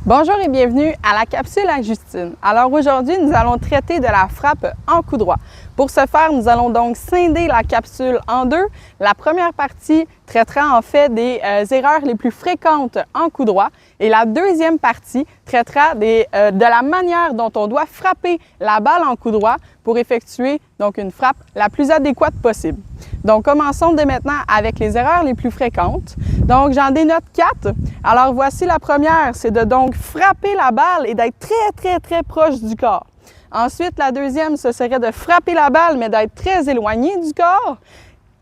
Bonjour et bienvenue à la capsule à Justine. Alors aujourd'hui, nous allons traiter de la frappe en coup droit. Pour ce faire, nous allons donc scinder la capsule en deux. La première partie traitera en fait des erreurs les plus fréquentes en coup droit et la deuxième partie traitera de la manière dont on doit frapper la balle en coup droit pour effectuer donc une frappe la plus adéquate possible. Donc commençons dès maintenant avec les erreurs les plus fréquentes. Donc j'en dénote 4. Alors voici la première, c'est de donc frapper la balle et d'être très proche du corps. Ensuite, la deuxième, ce serait de frapper la balle, mais d'être très éloigné du corps.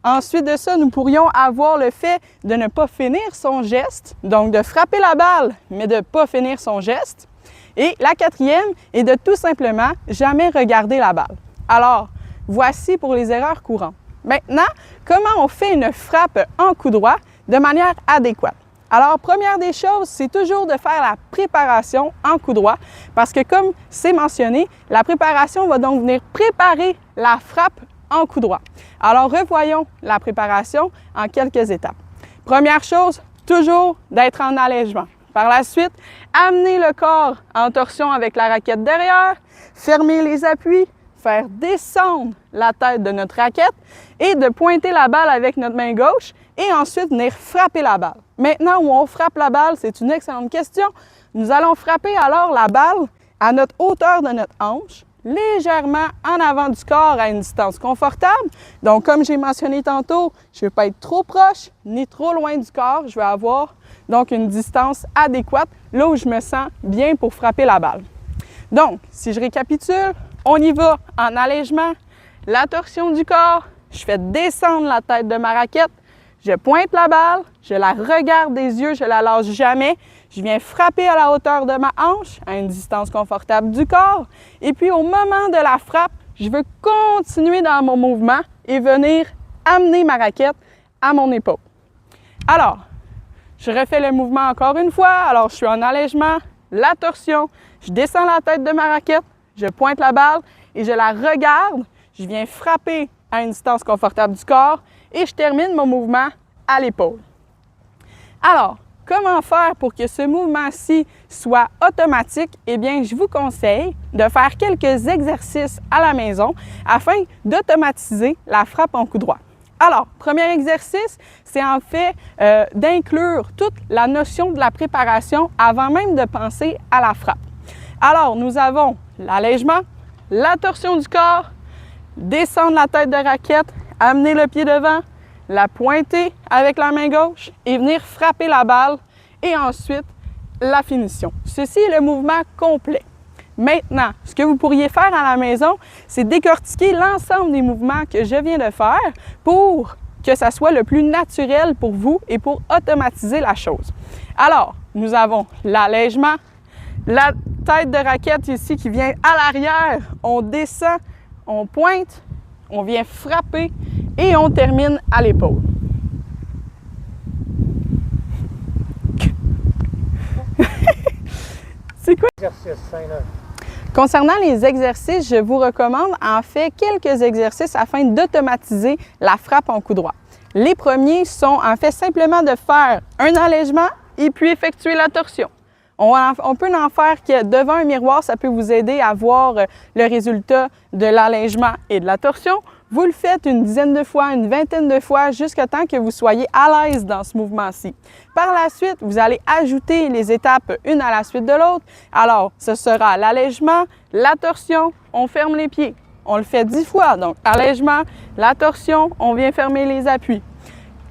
Ensuite de ça, nous pourrions avoir le fait de ne pas finir son geste, donc de frapper la balle, mais de ne pas finir son geste. Et la quatrième est de tout simplement jamais regarder la balle. Alors, voici pour les erreurs courantes. Maintenant, comment on fait une frappe en coup droit de manière adéquate? Alors, première des choses, c'est toujours de faire la préparation en coup droit parce que comme c'est mentionné, la préparation va donc venir préparer la frappe en coup droit. Alors, revoyons la préparation en quelques étapes. Première chose, toujours d'être en allègement. Par la suite, amener le corps en torsion avec la raquette derrière, fermer les appuis, faire descendre la tête de notre raquette et de pointer la balle avec notre main gauche et ensuite venir frapper la balle. Maintenant où on frappe la balle, c'est une excellente question. Nous allons frapper alors la balle à notre hauteur de notre hanche, légèrement en avant du corps à une distance confortable. Donc comme j'ai mentionné tantôt, je ne veux pas être trop proche ni trop loin du corps. Je vais avoir donc une distance adéquate là où je me sens bien pour frapper la balle. Donc, si je récapitule, on y va en allègement, la torsion du corps, je fais descendre la tête de ma raquette, je pointe la balle, je la regarde des yeux, je la lâche jamais, je viens frapper à la hauteur de ma hanche, à une distance confortable du corps, et puis au moment de la frappe, je veux continuer dans mon mouvement et venir amener ma raquette à mon épaule. Alors, je refais le mouvement encore une fois, alors je suis en allègement, la torsion, je descends la tête de ma raquette, je pointe la balle et je la regarde. Je viens frapper à une distance confortable du corps et je termine mon mouvement à l'épaule. Alors, comment faire pour que ce mouvement-ci soit automatique? Eh bien, je vous conseille de faire quelques exercices à la maison afin d'automatiser la frappe en coup droit. Alors, premier exercice, c'est en fait d'inclure toute la notion de la préparation avant même de penser à la frappe. Alors, nous avons l'allègement, la torsion du corps, descendre la tête de raquette, amener le pied devant, la pointer avec la main gauche et venir frapper la balle et ensuite la finition. Ceci est le mouvement complet. Maintenant, ce que vous pourriez faire à la maison, c'est décortiquer l'ensemble des mouvements que je viens de faire pour que ça soit le plus naturel pour vous et pour automatiser la chose. Alors, nous avons l'allègement, la tête de raquette ici qui vient à l'arrière, on descend, on pointe, on vient frapper et on termine à l'épaule. C'est quoi? Concernant les exercices, je vous recommande en fait quelques exercices afin d'automatiser la frappe en coup droit. Les premiers sont en fait simplement de faire un allègement et puis effectuer la torsion. On peut en faire que devant un miroir, ça peut vous aider à voir le résultat de l'allègement et de la torsion. Vous le faites une dizaine de fois, une vingtaine de fois, jusqu'à temps que vous soyez à l'aise dans ce mouvement-ci. Par la suite, vous allez ajouter les étapes une à la suite de l'autre. Alors, ce sera l'allègement, la torsion, on ferme les pieds. On le fait 10 fois, donc allègement, la torsion, on vient fermer les appuis.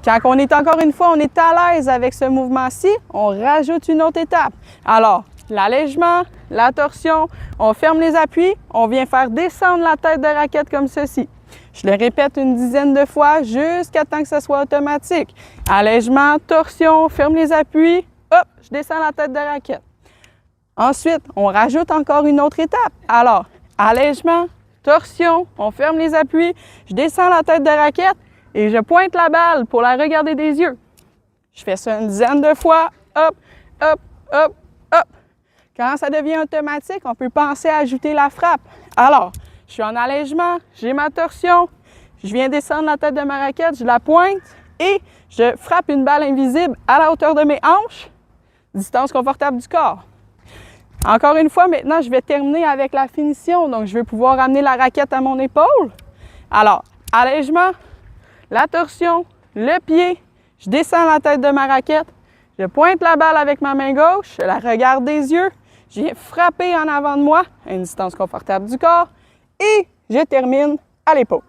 Quand on est encore une fois, on est à l'aise avec ce mouvement-ci, on rajoute une autre étape. Alors, l'allègement, la torsion, on ferme les appuis, on vient faire descendre la tête de raquette comme ceci. Je le répète une dizaine de fois jusqu'à temps que ce soit automatique. Allègement, torsion, ferme les appuis, hop, je descends la tête de raquette. Ensuite, on rajoute encore une autre étape. Alors, allègement, torsion, on ferme les appuis, je descends la tête de raquette et je pointe la balle pour la regarder des yeux. Je fais ça une dizaine de fois, hop, hop, hop, hop. Quand ça devient automatique, on peut penser à ajouter la frappe. Alors, je suis en allègement, j'ai ma torsion, je viens descendre la tête de ma raquette, je la pointe et je frappe une balle invisible à la hauteur de mes hanches, distance confortable du corps. Encore une fois, maintenant, je vais terminer avec la finition. Donc, je vais pouvoir amener la raquette à mon épaule. Alors, allègement, la torsion, le pied, je descends la tête de ma raquette, je pointe la balle avec ma main gauche, je la regarde des yeux, je viens frapper en avant de moi, à une distance confortable du corps, et je termine à l'épaule.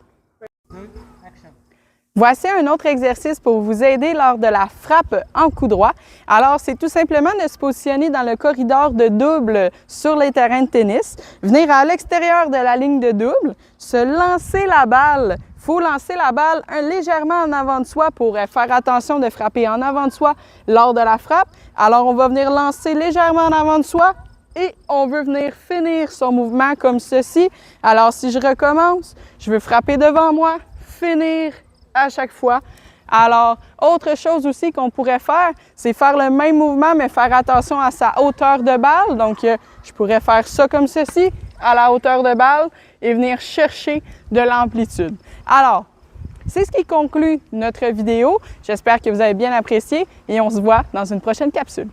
Voici un autre exercice pour vous aider lors de la frappe en coup droit. Alors, c'est tout simplement de se positionner dans le corridor de double sur les terrains de tennis, venir à l'extérieur de la ligne de double, se lancer la balle. Il faut lancer la balle légèrement en avant de soi pour faire attention de frapper en avant de soi lors de la frappe. Alors, on va venir lancer légèrement en avant de soi et on veut venir finir son mouvement comme ceci. Alors, si je recommence, je veux frapper devant moi, finir à chaque fois. Alors, autre chose aussi qu'on pourrait faire, c'est faire le même mouvement, mais faire attention à sa hauteur de balle. Donc, je pourrais faire ça comme ceci, à la hauteur de balle, et venir chercher de l'amplitude. Alors, c'est ce qui conclut notre vidéo. J'espère que vous avez bien apprécié et on se voit dans une prochaine capsule.